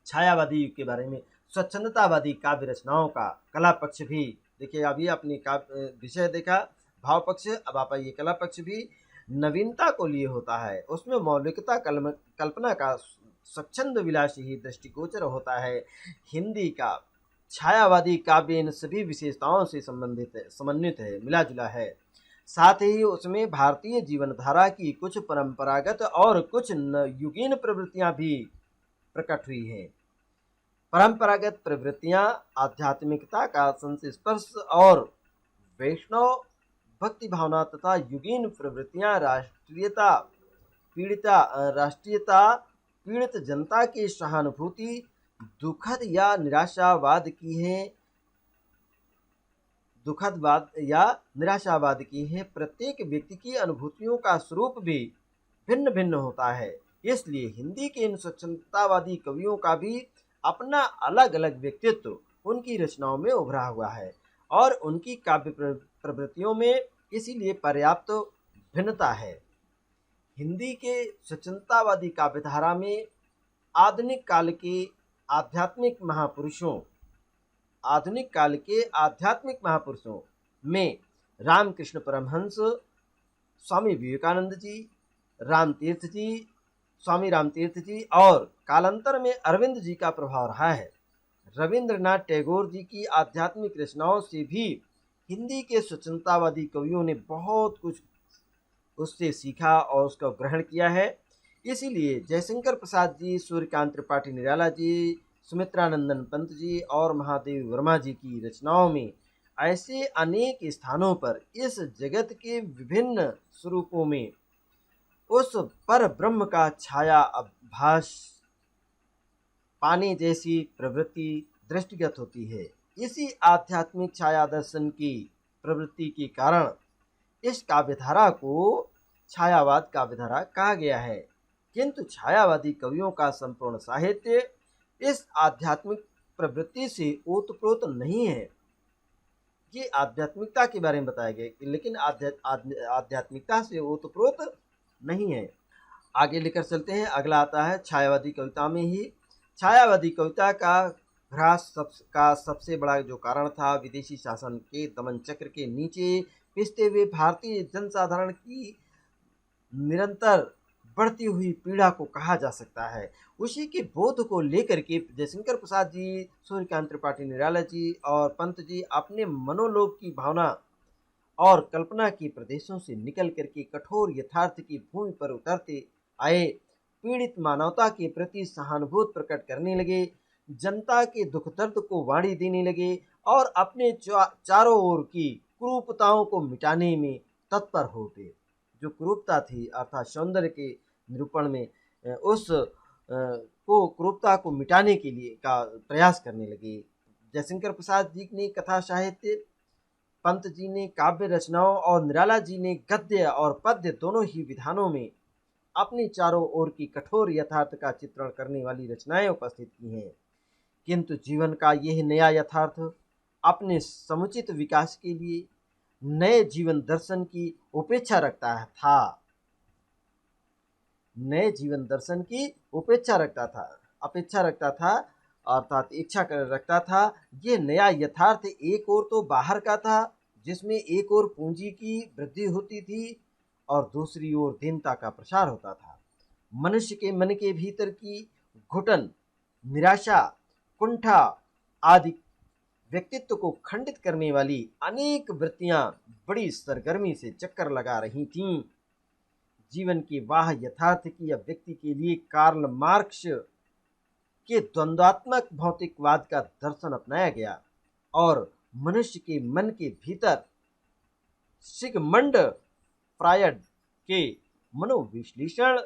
छायावादी युग के बारे में। स्वच्छंदतावादी काव्य रचनाओं का कला पक्ष भी देखिए, अभी अपने काव्य विषय देखा भाव पक्ष, अब आप आइए कला पक्ष भी नवीनता को लिए होता है। उसमें मौलिकता कल्पना का स्वच्छंद विलासी ही दृष्टिगोचर होता है। हिंदी का छायावादी काव्य इन सभी विशेषताओं से समन्वित है, मिला जुला है। साथ ही उसमें भारतीय जीवन धारा की कुछ परंपरागत और कुछ युगीन प्रवृत्तियां भी प्रकट हुई हैं। परंपरागत प्रवृत्तियां आध्यात्मिकता का संस्पर्श और वैष्णव भक्ति भावना तथा युगीन प्रवृत्तियां राष्ट्रीयता पीड़ित जनता की सहानुभूति दुखद या निराशावाद की है। प्रत्येक व्यक्ति की अनुभूतियों का स्वरूप भी भिन्न भिन्न होता है। इसलिए हिंदी के इन स्वच्छंदतावादी कवियों का भी अपना अलग अलग व्यक्तित्व उनकी रचनाओं में उभरा हुआ है और उनकी काव्य प्रवृत्तियों में इसीलिए पर्याप्त भिन्नता है। हिंदी के स्वच्छंदतावादी काव्यधारा में आधुनिक काल के आध्यात्मिक महापुरुषों में रामकृष्ण परमहंस, स्वामी विवेकानंद जी, स्वामी रामतीर्थ जी और कालांतर में अरविंद जी का प्रभाव रहा है। रविंद्रनाथ टैगोर जी की आध्यात्मिक रचनाओं से भी हिंदी के स्वच्छंदतावादी कवियों ने बहुत कुछ उससे सीखा और उसका ग्रहण किया है। इसीलिए जयशंकर प्रसाद जी, सूर्यकांत त्रिपाठी निराला जी, सुमित्रानंदन पंत जी और महादेव वर्मा जी की रचनाओं में ऐसे अनेक स्थानों पर इस जगत के विभिन्न स्वरूपों में उस पर ब्रह्म का छाया आभास पाने जैसी प्रवृत्ति दृष्टिगत होती है। इसी आध्यात्मिक छाया दर्शन की प्रवृत्ति के कारण इस काव्यधारा को छायावाद काव्यधारा कहा गया है। किंतु छायावादी कवियों का संपूर्ण साहित्य इस आध्यात्मिक प्रवृत्ति से ओतप्रोत नहीं है। ये आध्यात्मिकता के बारे में बताया गया, लेकिन आध्यात्मिकता से ओतप्रोत नहीं है। आगे लेकर चलते हैं। अगला आता है छायावादी कविता में ही। छायावादी कविता का ह्रास का सबसे बड़ा जो कारण था, विदेशी शासन के दमन चक्र के नीचे पिसते हुए भारतीय जनसाधारण की निरंतर बढ़ती हुई पीड़ा को कहा जा सकता है। उसी के बोध को लेकर के जयशंकर प्रसाद जी, सूर्यकांत त्रिपाठी निराला जी और पंत जी अपने मनोलोक की भावना और कल्पना के प्रदेशों से निकल करके कठोर यथार्थ की भूमि पर उतरते आए। पीड़ित मानवता के प्रति सहानुभूति प्रकट करने लगे, जनता के दुख दर्द को वाणी देने लगे और अपने चारों ओर की कुरूपताओं को मिटाने में तत्पर हो गए। जो कुरूपता थी अर्थात सौंदर्य के निरूपण में उस कुरूपता को मिटाने के लिए का प्रयास करने लगे। जयशंकर प्रसाद जी ने कथा साहित्य, पंत जी ने काव्य रचनाओं और निराला जी ने गद्य और पद्य दोनों ही विधानों में अपनी चारों ओर की कठोर यथार्थ का चित्रण करने वाली रचनाएं उपस्थित की हैं। किंतु जीवन का यह नया यथार्थ अपने समुचित विकास के लिए नए जीवन दर्शन की उपेक्षा रखता था। नए जीवन दर्शन की अपेक्षा रखता था अर्थात इच्छा कर रखता था। ये नया यथार्थ एक ओर तो बाहर का था, जिसमें एक ओर पूंजी की वृद्धि होती थी और दूसरी ओर दीनता का प्रसार होता था। मनुष्य के मन के भीतर की घुटन, निराशा, कुंठा आदि व्यक्तित्व को खंडित करने वाली अनेक वृत्तियां बड़ी सरगर्मी से चक्कर लगा रही थीं। जीवन के वाह यथार्थ की अभिव्यक्ति के लिए कार्ल मार्क्स के द्वंद्वात्मक भौतिकवाद का दर्शन अपनाया गया और मनुष्य के मन के भीतर सिगमंड फ्रायड के मनोविश्लेषण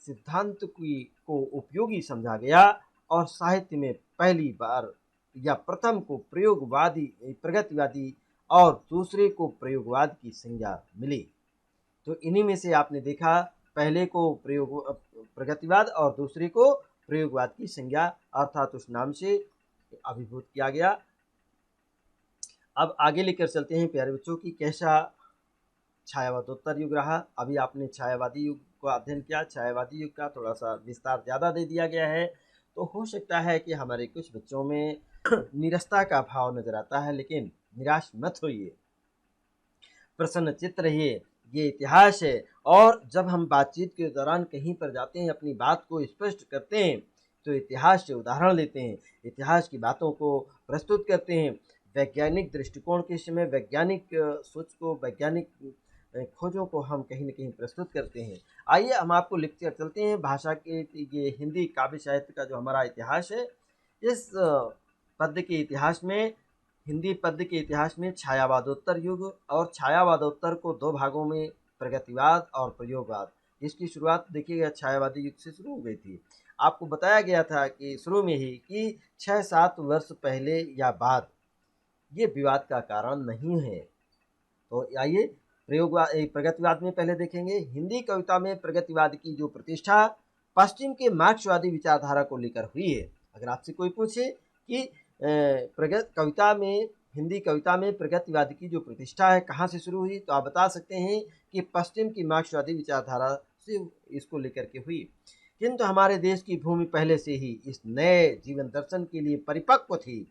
सिद्धांत को उपयोगी समझा गया और साहित्य में पहली बार या प्रथम को प्रगतिवादी और दूसरे को प्रयोगवाद की संज्ञा मिली। तो इन्हीं में से आपने देखा, पहले को प्रगतिवाद और दूसरे को प्रयोगवाद की संज्ञा अर्थात उस नाम से अभिभूत किया गया। अब आगे लेकर चलते हैं प्यारे बच्चों की कैसा छायावादोत्तर युग रहा। अभी आपने छायावादी युग को अध्ययन किया, छायावादी युग का थोड़ा सा विस्तार ज़्यादा दे दिया गया है, तो हो सकता है कि हमारे कुछ बच्चों में निरस्ता का भाव नजर आता है, लेकिन निराश मत होइए, प्रसन्न चित्त रहिए, ये इतिहास है। और जब हम बातचीत के दौरान कहीं पर जाते हैं, अपनी बात को स्पष्ट करते हैं, तो इतिहास से उदाहरण लेते हैं, इतिहास की बातों को प्रस्तुत करते हैं, वैज्ञानिक दृष्टिकोण के समय वैज्ञानिक सोच को, वैज्ञानिक खोजों को हम कहीं न कहीं प्रस्तुत करते हैं। आइए हम आपको लेक्चर चलते हैं भाषा के, ये हिंदी काव्य साहित्य का जो हमारा इतिहास है, इस पद्य के इतिहास में, हिंदी पद्य के इतिहास में छायावादोत्तर युग और छायावादोत्तर को दो भागों में, प्रगतिवाद और प्रयोगवाद। इसकी शुरुआत देखिएगा छायावादी युग से शुरू हो गई थी। आपको बताया गया था कि शुरू में ही कि 6-7 वर्ष पहले या बाद ये विवाद का कारण नहीं है। तो आइए प्रगतिवाद में पहले देखेंगे। हिंदी कविता में प्रगतिवाद की जो प्रतिष्ठा पश्चिम के मार्क्सवादी विचारधारा को लेकर हुई है। अगर आपसे कोई पूछे कि हिंदी कविता में प्रगतिवाद की जो प्रतिष्ठा है कहाँ से शुरू हुई, तो आप बता सकते हैं कि पश्चिम की मार्क्सवादी विचारधारा से इसको लेकर के हुई। किंतु हमारे देश की भूमि पहले से ही इस नए जीवन दर्शन के लिए परिपक्व थी।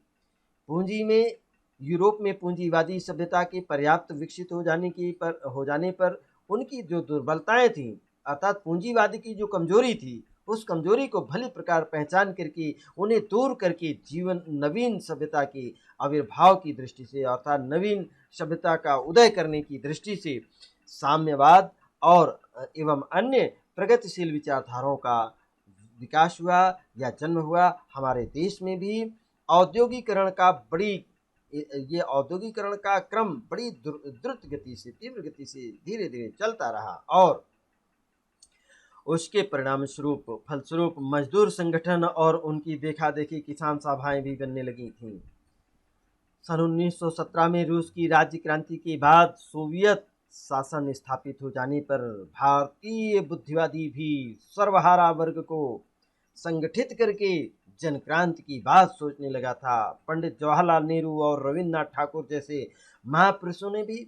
यूरोप में पूंजीवादी सभ्यता के पर्याप्त विकसित हो जाने पर उनकी जो दुर्बलताएं थीं, अर्थात पूंजीवादी की जो कमजोरी थी, उस कमजोरी को भली प्रकार पहचान करके उन्हें दूर करके नवीन सभ्यता के आविर्भाव की दृष्टि से, अर्थात नवीन सभ्यता का उदय करने की दृष्टि से साम्यवाद और एवं अन्य प्रगतिशील विचारधाराओं का विकास हुआ या जन्म हुआ। हमारे देश में भी औद्योगिकरण का क्रम बड़ी द्रुत गति से, तीव्र गति से धीरे धीरे चलता रहा और उसके फलस्वरूप मजदूर संगठन और उनकी देखा देखी किसान सभाएं भी बनने लगी थीं। सन 1917 में रूस की राज्य क्रांति के बाद सोवियत शासन स्थापित हो जाने पर भारतीय बुद्धिवादी भी सर्वहारा वर्ग को संगठित करके जन क्रांति की बात सोचने लगा था। पंडित जवाहरलाल नेहरू और रविन्द्रनाथ ठाकुर जैसे महापुरुषों ने भी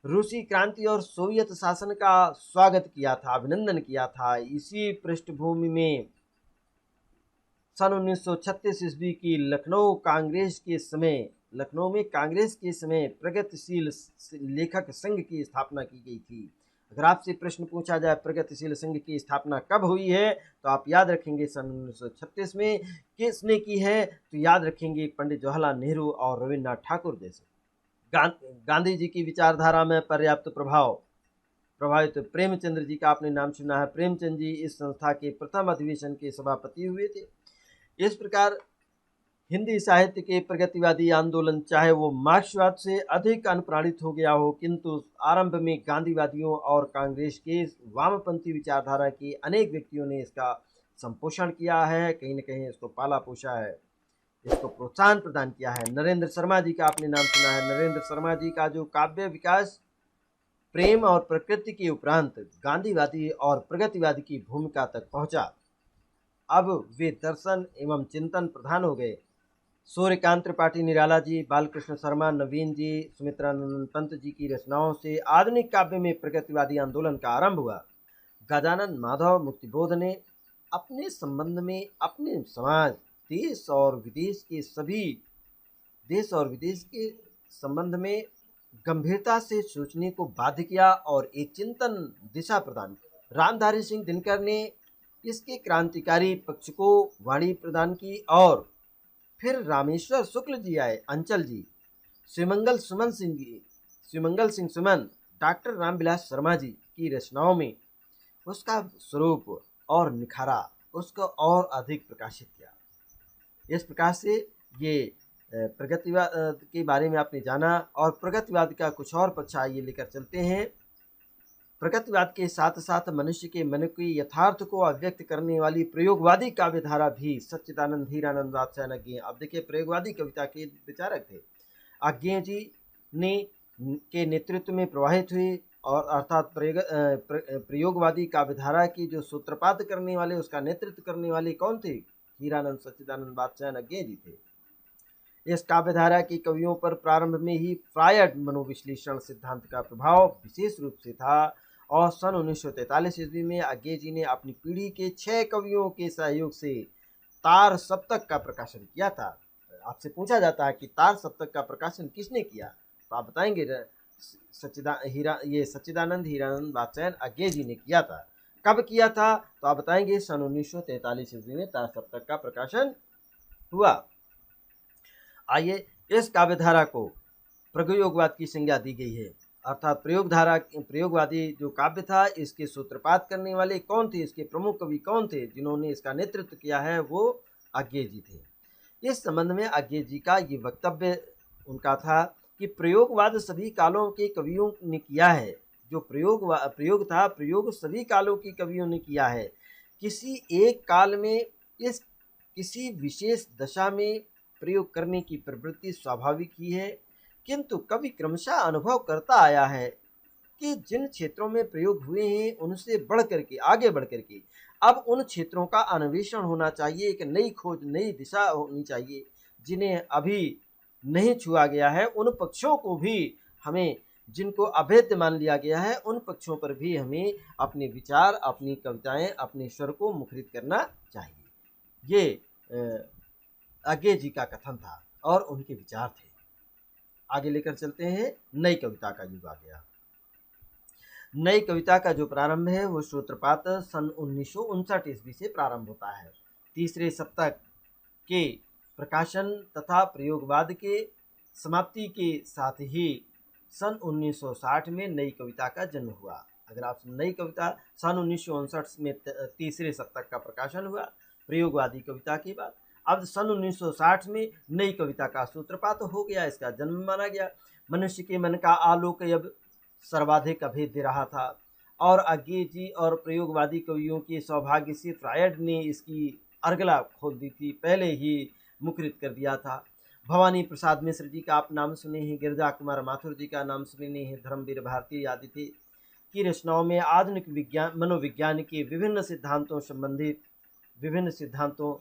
रूसी क्रांति और सोवियत शासन का स्वागत किया था, अभिनंदन किया था। इसी पृष्ठभूमि में सन 1936 ईस्वी की लखनऊ में कांग्रेस के समय प्रगतिशील लेखक संघ की स्थापना की गई थी। अगर आपसे प्रश्न पूछा जाए प्रगतिशील संघ की स्थापना कब हुई है, तो आप याद रखेंगे सन 1936 में। किसने की है, तो याद रखेंगे पंडित जवाहरलाल नेहरू और रविन्द्रनाथ ठाकुर जैसे। गांधी जी की विचारधारा में पर्याप्त प्रभावित प्रेमचंद्र जी का आपने नाम सुना है। प्रेमचंद जी इस संस्था के प्रथम अधिवेशन के सभापति हुए थे। इस प्रकार हिंदी साहित्य के प्रगतिवादी आंदोलन चाहे वो मार्क्सवाद से अधिक अनुप्राणित हो गया हो, किंतु आरंभ में गांधीवादियों और कांग्रेस के वामपंथी विचारधारा के अनेक व्यक्तियों ने इसका संपोषण किया है, कहीं न कहीं इसको पाला पोषा है, इसको प्रोत्साहन प्रदान किया है। नरेंद्र शर्मा जी का आपने नाम सुना है। नरेंद्र शर्मा जी का जो काव्य विकास प्रेम और प्रकृति के उपरांत गांधीवादी और प्रगतिवादी की भूमिका तक पहुंचा। अब वे दर्शन एवं चिंतन प्रधान हो गए। सूर्यकांत त्रिपाठी निराला जी, बालकृष्ण शर्मा, नवीन जी, सुमित्रानंद पंत जी की रचनाओं से आधुनिक काव्य में प्रगतिवादी आंदोलन का आरंभ हुआ। गजानन माधव मुक्तिबोध ने अपने संबंध में अपने समाज, देश और विदेश के संबंध में गंभीरता से सोचने को बाध्य किया और एक चिंतन दिशा प्रदान की। रामधारी सिंह दिनकर ने इसके क्रांतिकारी पक्ष को वाणी प्रदान की और फिर रामेश्वर शुक्ल जी आए, अंचल जी, शिवमंगल सिंह सुमन, डॉक्टर रामविलास शर्मा जी की रचनाओं में उसका स्वरूप और निखारा, उसको और अधिक प्रकाशित किया। इस प्रकार से ये प्रगतिवाद के बारे में आपने जाना और प्रगतिवाद का कुछ और पक्ष आइए लेकर चलते हैं। प्रगतिवाद के साथ साथ मनुष्य के मन के यथार्थ को अव्यक्त करने वाली प्रयोगवादी काव्यधारा भी सच्चिदानंद हीरानंद वात्स्यायन अज्ञेय। अब देखिए, प्रयोगवादी कविता के विचारक थे, अज्ञेय जी ने के नेतृत्व में प्रवाहित हुई और अर्थात प्रयोगवादी काव्यधारा की जो सूत्रपात करने वाले, उसका नेतृत्व करने वाले कौन थे? हीरानंद सच्चिदानंद वात्स्यायन अज्ञेय जी थे। इस काव्यधारा के कवियों पर प्रारंभ में ही फ्रायड मनोविश्लेषण सिद्धांत का प्रभाव विशेष रूप से था और सन 1943 ईस्वी में अज्ञेय जी ने अपनी पीढ़ी के 6 कवियों के सहयोग से तार सप्तक का प्रकाशन किया था। आपसे पूछा जाता है कि तार सप्तक का प्रकाशन किसने किया, तो आप बताएंगे सच्चिदानंद हीरानंद वात्स्यायन अज्ञेय जी ने किया था। कब किया था, तो आप बताएंगे सन 1943 ईस्वी में तार सप्तक का प्रकाशन हुआ। आइए, इस काव्यधारा को प्रयोगवाद की संज्ञा दी गई है, अर्थात प्रयोगवादी जो काव्य था, इसके सूत्रपात करने वाले कौन थे, इसके प्रमुख कवि कौन थे, जिन्होंने इसका नेतृत्व किया है, वो अज्ञेय जी थे। इस संबंध में अज्ञेय जी का ये वक्तव्य उनका था कि प्रयोगवाद सभी कालों के कवियों ने किया है। जो प्रयोग सभी कालों के कवियों ने किया है। किसी एक काल में किसी विशेष दशा में प्रयोग करने की प्रवृत्ति स्वाभाविक ही है, किंतु कवि क्रमशः अनुभव करता आया है कि जिन क्षेत्रों में प्रयोग हुए हैं उनसे आगे बढ़ करके अब उन क्षेत्रों का अन्वेषण होना चाहिए, एक नई खोज, नई दिशा होनी चाहिए जिन्हें अभी नहीं छुआ गया है। उन पक्षों को भी हमें, जिनको अभेद्य मान लिया गया है, उन पक्षों पर भी हमें अपने विचार, अपनी कविताएं, अपने स्वर को मुखरित करना चाहिए। ये अज्ञेय जी का कथन था और उनके विचार थे। आगे लेकर चलते हैं। नई कविता का युग आ गया। नई कविता का जो प्रारंभ है वो सूत्रपात सन 1959 ईस्वी से प्रारंभ होता है। तीसरे सप्तक के प्रकाशन तथा प्रयोगवाद के समाप्ति के साथ ही सन 1960 में नई कविता का जन्म हुआ। अगर आप नई कविता, सन 1959 में तीसरे सप्तक का प्रकाशन हुआ प्रयोगवादी कविता के बाद। अब सन 1960 में नई कविता का सूत्रपात हो गया, इसका जन्म माना गया। मनुष्य के मन का आलोक अब सर्वाधिक अभेद्य रहा था और अज्ञेय जी और प्रयोगवादी कवियों के सौभाग्य से फ्रायड ने इसकी अर्गला खोल दी थी, पहले ही मुखरित कर दिया था। भवानी प्रसाद मिश्र जी का आप नाम सुने हैं, गिरिजा कुमार माथुर जी का नाम सुने हैं, धर्मवीर भारती आदि थे की रचनाओं में आधुनिक मनोविज्ञान के विभिन्न सिद्धांतों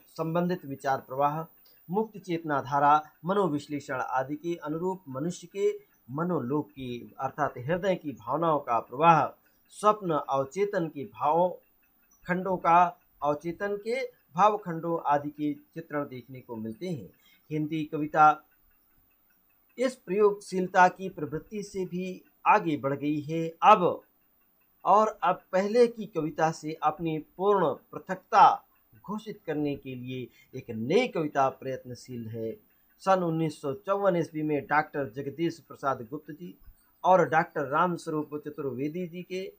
संबंधित विचार प्रवाह, मुक्त चेतना धारा, मनोविश्लेषण आदि के अनुरूप मनुष्य के मनोलोक की अर्थात हृदय की भावनाओं का प्रवाह, स्वप्न अवचेतन के भाव खंडों आदि के चित्रण देखने को मिलते हैं। हिंदी कविता इस प्रयोगशीलता की प्रवृत्ति से भी आगे बढ़ गई है। अब पहले की कविता से अपनी पूर्ण पृथकता घोषित करने के लिए एक नई कविता प्रयत्नशील है। सन 1954 ईस्वी में डॉक्टर जगदीश प्रसाद गुप्त जी और डॉक्टर रामस्वरूप चतुर्वेदी जी के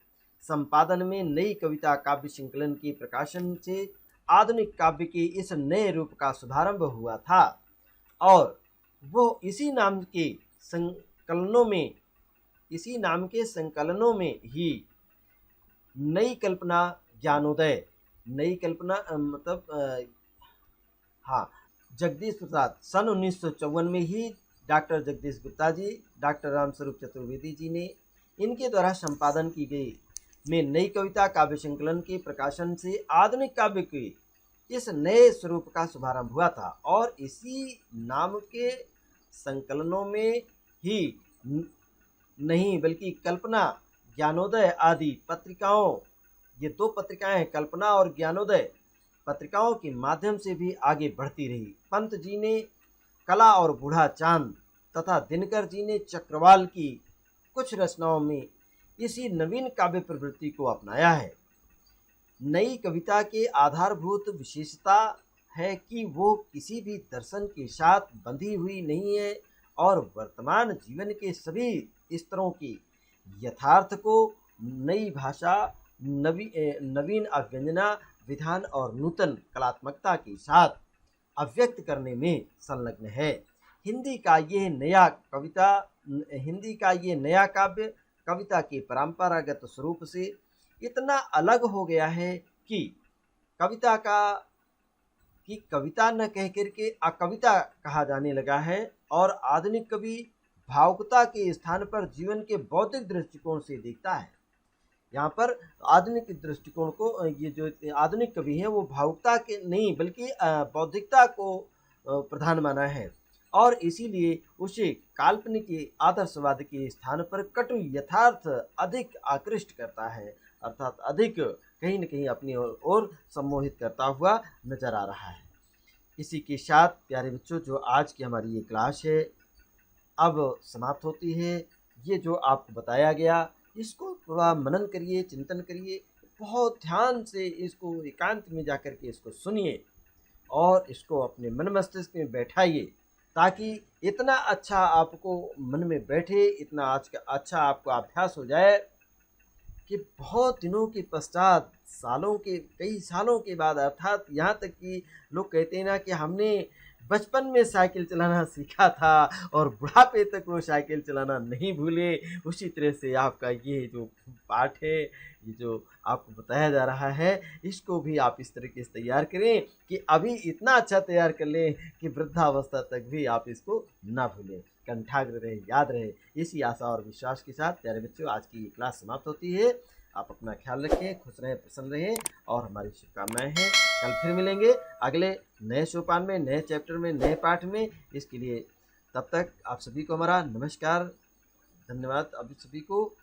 संपादन में नई कविता काव्य संकलन के प्रकाशन से आधुनिक काव्य के इस नए रूप का शुभारंभ हुआ था और वो इसी नाम के संकलनों में ही नई कल्पना ज्ञानोदय, जगदीश प्रसाद सन 1954 में ही डॉक्टर जगदीश गुप्ता जी, डॉक्टर रामस्वरूप चतुर्वेदी जी ने इनके द्वारा संपादन की गई में नई कविता काव्य संकलन के प्रकाशन से आधुनिक काव्य के इस नए स्वरूप का शुभारंभ हुआ था और इसी नाम के संकलनों में ही नहीं बल्कि कल्पना, ज्ञानोदय आदि पत्रिकाओं, ये 2 पत्रिकाएं कल्पना और ज्ञानोदय पत्रिकाओं के माध्यम से भी आगे बढ़ती रही। पंत जी ने कला और बूढ़ा चांद तथा दिनकर जी ने चक्रवाल की कुछ रचनाओं में इसी नवीन काव्य प्रवृत्ति को अपनाया है। नई कविता के आधारभूत विशेषता है कि वो किसी भी दर्शन के साथ बंधी हुई नहीं है और वर्तमान जीवन के सभी स्तरों की यथार्थ को नई भाषा, नवीन अव्यंजना विधान और नूतन कलात्मकता के साथ अव्यक्त करने में संलग्न है। हिंदी का ये नया काव्य कविता के परंपरागत स्वरूप से इतना अलग हो गया है कि कविता न कह करके अकविता कहा जाने लगा है और आधुनिक कवि भावुकता के स्थान पर जीवन के बौद्धिक दृष्टिकोण से देखता है। यहाँ पर आधुनिक दृष्टिकोण को, ये जो आधुनिक कवि है वो भावुकता के नहीं बल्कि बौद्धिकता को प्रधान माना है और इसीलिए उसे काल्पनिक आदर्शवाद के स्थान पर कटु यथार्थ अधिक आकृष्ट करता है, अर्थात अधिक कहीं न कहीं अपनी ओर सम्मोहित करता हुआ नजर आ रहा है। इसी के साथ प्यारे बच्चों, जो आज की हमारी ये क्लास है अब समाप्त होती है। ये जो आपको बताया गया इसको थोड़ा मनन करिए, चिंतन करिए, बहुत ध्यान से इसको एकांत में जाकर के इसको सुनिए और इसको अपने मन मस्तिष्क में बैठाइए ताकि इतना अच्छा आपको मन में बैठे, इतना आज का अच्छा आपको अभ्यास हो जाए कि बहुत दिनों के पश्चात कई सालों के बाद, अर्थात यहाँ तक कि लोग कहते हैं ना कि हमने बचपन में साइकिल चलाना सीखा था और बुढ़ापे तक वो साइकिल चलाना नहीं भूले, उसी तरह से आपका ये जो पाठ है, ये जो आपको बताया जा रहा है, इसको भी आप इस तरीके से तैयार करें कि अभी इतना अच्छा तैयार कर लें कि वृद्धावस्था तक भी आप इसको ना भूलें, कंठाग्र रहे, याद रहे। इसी आशा और विश्वास के साथ प्यारे बच्चों आज की ये क्लास समाप्त होती है। आप अपना ख्याल रखें, खुश रहें, प्रसन्न रहें और हमारी शुभकामनाएं हैं। कल फिर मिलेंगे अगले नए सोपान में, नए चैप्टर में, नए पाठ में। इसके लिए तब तक आप सभी को हमारा नमस्कार, धन्यवाद। आप सभी को